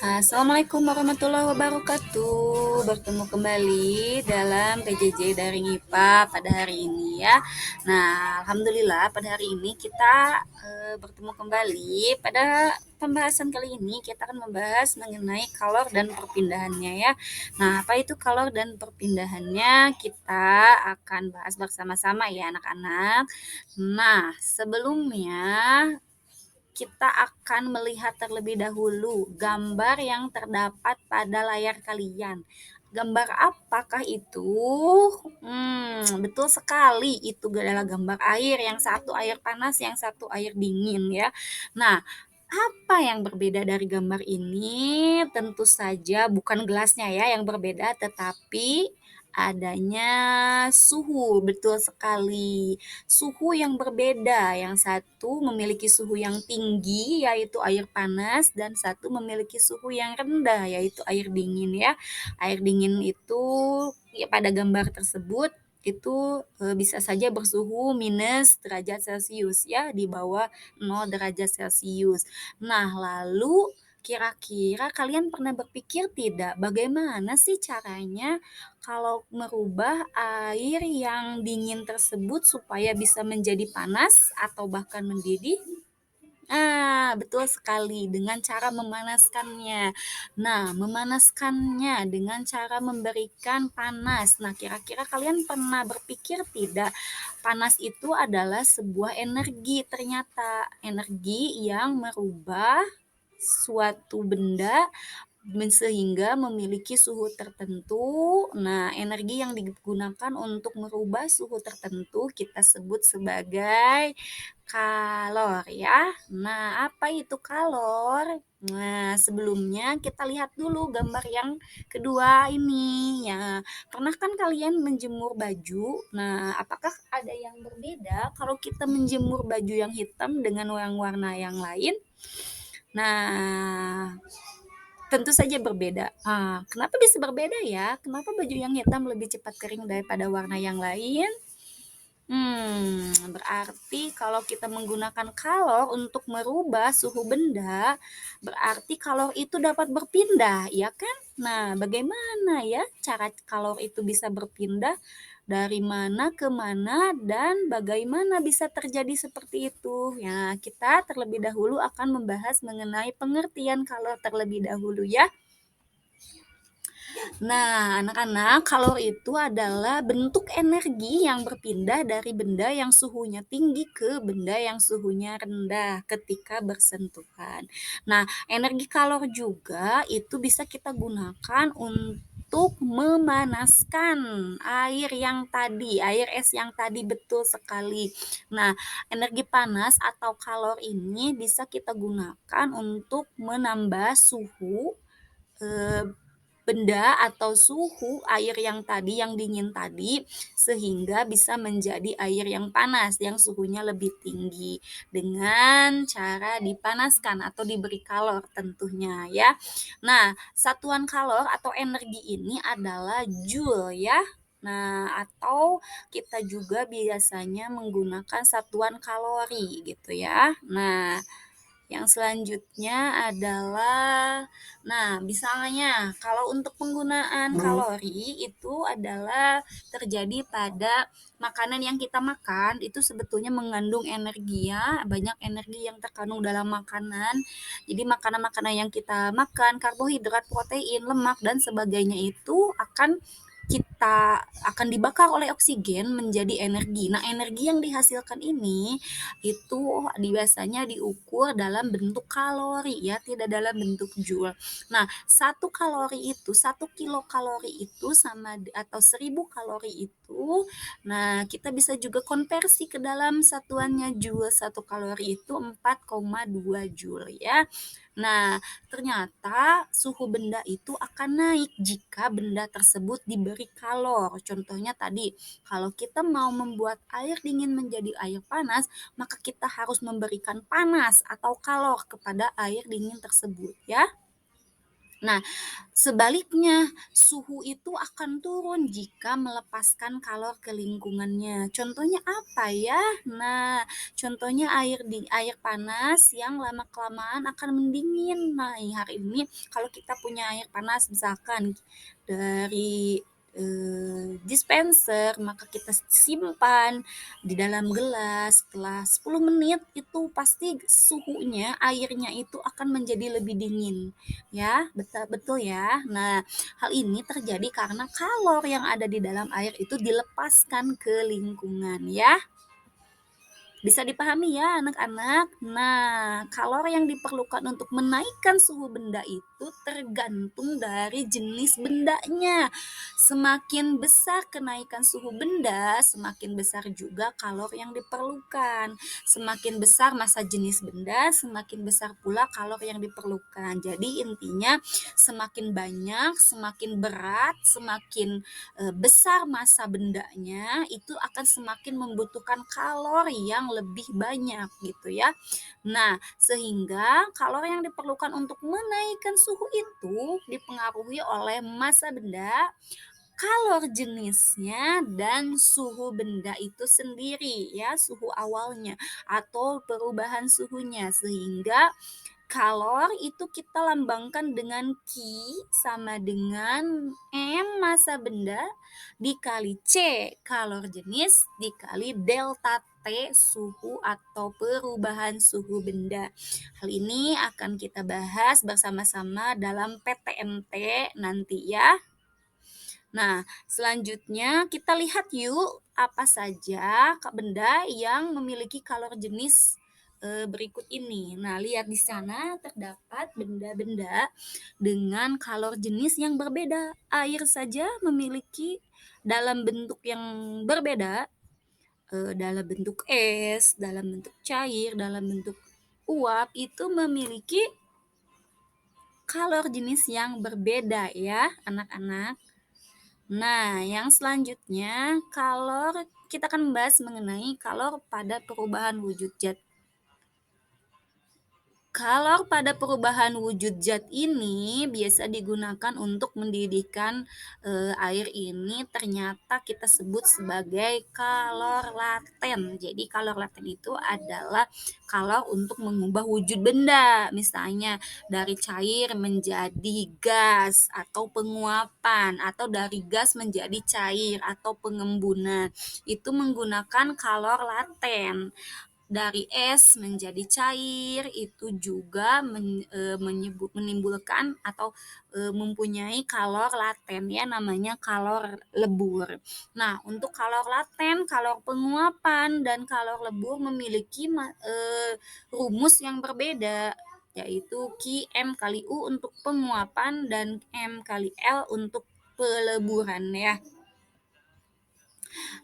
Assalamualaikum warahmatullahi wabarakatuh. Bertemu kembali dalam PJJ Daring IPA pada hari ini ya. Nah, alhamdulillah pada hari ini kita bertemu kembali. Pada pembahasan kali ini kita akan membahas mengenai kalor dan perpindahannya ya. Nah, apa itu kalor dan perpindahannya? Kita akan bahas bersama-sama ya anak-anak. Nah, sebelumnya kita akan melihat terlebih dahulu gambar yang terdapat pada layar kalian. Gambar apakah itu? Betul sekali, itu adalah gambar air. Yang satu air panas, yang satu air dingin ya. Nah, apa yang berbeda dari gambar ini? Tentu saja bukan gelasnya ya yang berbeda, tetapi adanya suhu. Betul sekali, suhu yang berbeda. Yang satu memiliki suhu yang tinggi yaitu air panas, dan satu memiliki suhu yang rendah yaitu air dingin ya. Air dingin itu ya, pada gambar tersebut itu bisa saja bersuhu minus derajat Celcius ya, di bawah 0 derajat Celcius. Nah, lalu kira-kira kalian pernah berpikir tidak bagaimana sih caranya kalau merubah air yang dingin tersebut supaya bisa menjadi panas atau bahkan mendidih? Betul sekali, dengan cara memanaskannya. Nah, memanaskannya dengan cara memberikan panas. Nah, kira-kira kalian pernah berpikir tidak, panas itu adalah sebuah energi ternyata, energi yang merubah suatu benda sehingga memiliki suhu tertentu. Nah, energi yang digunakan untuk merubah suhu tertentu kita sebut sebagai kalor ya. Nah, apa itu kalor? Nah, sebelumnya kita lihat dulu gambar yang kedua ini ya. Pernah kan kalian menjemur baju? Nah, apakah ada yang berbeda kalau kita menjemur baju yang hitam dengan warna yang lain? Nah, tentu saja berbeda. Kenapa bisa berbeda ya? Kenapa baju yang hitam lebih cepat kering daripada warna yang lain? Berarti kalau kita menggunakan kalor untuk merubah suhu benda, berarti kalor itu dapat berpindah, ya kan? Nah, bagaimana ya cara kalor itu bisa berpindah? Dari mana ke mana dan bagaimana bisa terjadi seperti itu? Ya, kita terlebih dahulu akan membahas mengenai pengertian kalor terlebih dahulu ya. Nah, anak-anak, kalor itu adalah bentuk energi yang berpindah dari benda yang suhunya tinggi ke benda yang suhunya rendah ketika bersentuhan. Nah, energi kalor juga itu bisa kita gunakan untuk memanaskan air yang tadi, air es yang tadi, betul sekali. Nah, energi panas atau kalor ini bisa kita gunakan untuk menambah suhu benda atau suhu air yang tadi, yang dingin tadi, sehingga bisa menjadi air yang panas, yang suhunya lebih tinggi dengan cara dipanaskan atau diberi kalor tentunya ya. Nah, satuan kalor atau energi ini adalah joule ya. Nah, atau kita juga biasanya menggunakan satuan kalori gitu ya. Nah, yang selanjutnya adalah, nah, misalnya kalau untuk penggunaan kalori itu adalah terjadi pada makanan yang kita makan, itu sebetulnya mengandung energi ya, banyak energi yang terkandung dalam makanan. Jadi makanan-makanan yang kita makan, karbohidrat, protein, lemak, dan sebagainya itu akan dibakar oleh oksigen menjadi energi. Nah, energi yang dihasilkan ini itu biasanya diukur dalam bentuk kalori ya, tidak dalam bentuk joule. Nah, 1 kilokalori itu sama atau 1.000 kalori itu, nah kita bisa juga konversi ke dalam satuannya joule. 1 kalori itu 4,2 joule ya. Nah, ternyata suhu benda itu akan naik jika benda tersebut diberi kalor. Contohnya tadi, kalau kita mau membuat air dingin menjadi air panas, maka kita harus memberikan panas atau kalor kepada air dingin tersebut ya. Nah, sebaliknya, suhu itu akan turun jika melepaskan kalor ke lingkungannya. Contohnya apa ya? Nah, contohnya air panas yang lama-kelamaan akan mendingin. Nah, hari ini kalau kita punya air panas misalkan dari dispenser, maka kita simpan di dalam gelas. Setelah 10 menit itu pasti suhunya, airnya itu akan menjadi lebih dingin. Ya, betul betul ya. Nah, hal ini terjadi karena kalor yang ada di dalam air itu dilepaskan ke lingkungan ya. Bisa dipahami ya anak-anak? Nah, kalor yang diperlukan untuk menaikkan suhu benda itu tergantung dari jenis bendanya. Semakin besar kenaikan suhu benda, semakin besar juga kalor yang diperlukan. Semakin besar massa jenis benda, semakin besar pula kalor yang diperlukan. Jadi intinya semakin banyak, semakin berat, semakin besar massa bendanya, itu akan semakin membutuhkan kalor yang lebih banyak gitu ya. Nah, sehingga kalor yang diperlukan untuk menaikkan suhu itu dipengaruhi oleh massa benda, kalor jenisnya, dan suhu benda itu sendiri ya, suhu awalnya atau perubahan suhunya. Sehingga kalor itu kita lambangkan dengan Q sama dengan M massa benda dikali C kalor jenis dikali delta T suhu atau perubahan suhu benda. Hal ini akan kita bahas bersama-sama dalam PTMT nanti ya. Nah, selanjutnya kita lihat yuk apa saja benda yang memiliki kalor jenis berikut ini. Nah, lihat di sana terdapat benda-benda dengan kalor jenis yang berbeda. Air saja memiliki dalam bentuk yang berbeda, dalam bentuk es, dalam bentuk cair, dalam bentuk uap, itu memiliki kalor jenis yang berbeda ya, anak-anak. Nah, yang selanjutnya, kita akan membahas mengenai kalor pada perubahan wujud zat. Kalor pada perubahan wujud zat ini biasa digunakan untuk mendidihkan air ini ternyata kita sebut sebagai kalor laten. Jadi kalor laten itu adalah kalor untuk mengubah wujud benda. Misalnya dari cair menjadi gas atau penguapan, atau dari gas menjadi cair atau pengembunan. Itu menggunakan kalor laten. Dari es menjadi cair itu juga menimbulkan atau mempunyai kalor laten ya, namanya kalor lebur. Nah, untuk kalor laten, kalor penguapan, dan kalor lebur memiliki rumus yang berbeda, yaitu Q M kali U untuk penguapan dan M kali L untuk peleburan ya.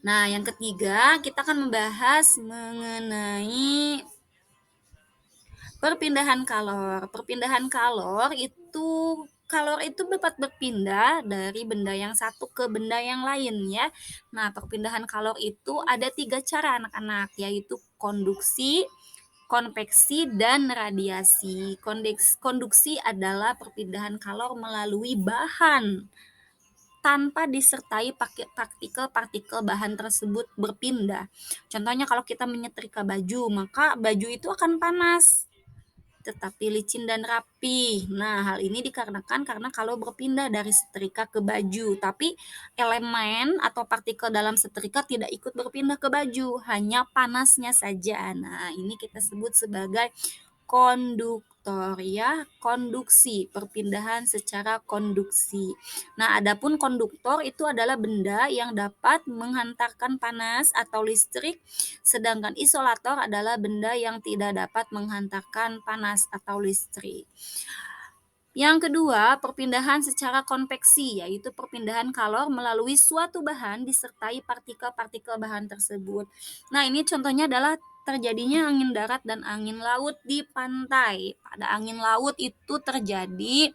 Nah, yang ketiga kita akan membahas mengenai perpindahan kalor. Perpindahan kalor itu dapat berpindah dari benda yang satu ke benda yang lain ya. Nah, perpindahan kalor itu ada 3 cara anak-anak, yaitu konduksi, konveksi, dan radiasi. Konduksi adalah perpindahan kalor melalui bahan tanpa disertai partikel-partikel bahan tersebut berpindah. Contohnya kalau kita menyetrika baju, maka baju itu akan panas tetapi licin dan rapi. Nah, hal ini dikarenakan karena kalau berpindah dari setrika ke baju, tapi elemen atau partikel dalam setrika tidak ikut berpindah ke baju, hanya panasnya saja. Nah, ini kita sebut sebagai konduktor ya, konduksi, perpindahan secara konduksi. Nah, adapun konduktor itu adalah benda yang dapat menghantarkan panas atau listrik, sedangkan isolator adalah benda yang tidak dapat menghantarkan panas atau listrik. Yang kedua, perpindahan secara konveksi, yaitu perpindahan kalor melalui suatu bahan disertai partikel-partikel bahan tersebut. Nah, ini contohnya adalah terjadinya angin darat dan angin laut di pantai. Pada angin laut itu terjadi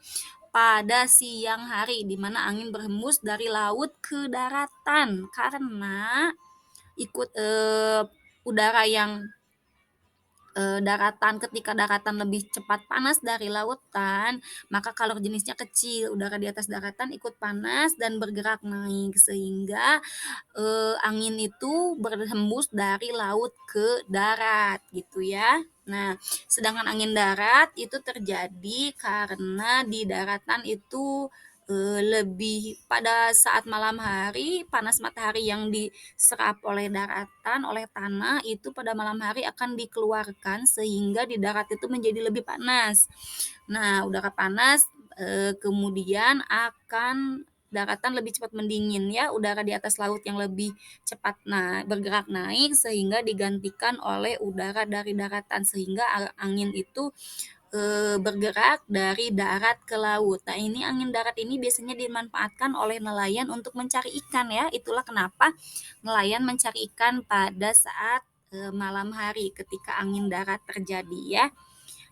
pada siang hari, di mana angin berhembus dari laut ke daratan karena ikut udara yang daratan. Ketika daratan lebih cepat panas dari lautan, maka kalor jenisnya kecil, udara di atas daratan ikut panas dan bergerak naik, sehingga angin itu berhembus dari laut ke darat gitu ya. Nah, sedangkan angin darat itu terjadi karena di daratan itu lebih pada saat malam hari panas matahari yang diserap oleh daratan, oleh tanah itu pada malam hari akan dikeluarkan sehingga di darat itu menjadi lebih panas. Nah, udara panas kemudian akan daratan lebih cepat mendingin ya, udara di atas laut yang lebih cepat bergerak naik sehingga digantikan oleh udara dari daratan sehingga angin itu bergerak dari darat ke laut. Nah, ini angin darat ini biasanya dimanfaatkan oleh nelayan untuk mencari ikan ya. Itulah kenapa nelayan mencari ikan pada saat malam hari ketika angin darat terjadi ya.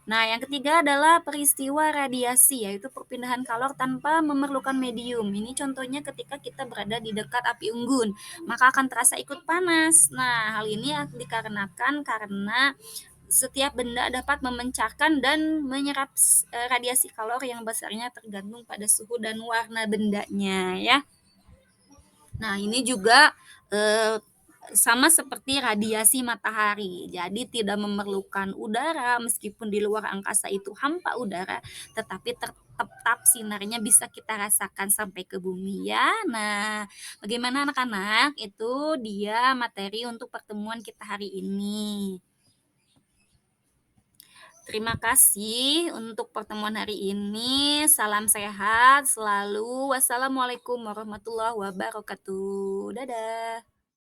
Nah, yang ketiga adalah peristiwa radiasi, yaitu perpindahan kalor tanpa memerlukan medium. Ini contohnya ketika kita berada di dekat api unggun, maka akan terasa ikut panas. Nah, hal ini dikarenakan karena setiap benda dapat memancarkan dan menyerap radiasi kalor yang besarnya tergantung pada suhu dan warna bendanya ya. Nah, ini juga sama seperti radiasi matahari. Jadi tidak memerlukan udara meskipun di luar angkasa itu hampa udara, tetapi tetap sinarnya bisa kita rasakan sampai ke bumi ya. Nah, bagaimana anak-anak? Itu dia materi untuk pertemuan kita hari ini. Terima kasih untuk pertemuan hari ini. Salam sehat selalu. Wassalamualaikum warahmatullahi wabarakatuh. Dadah.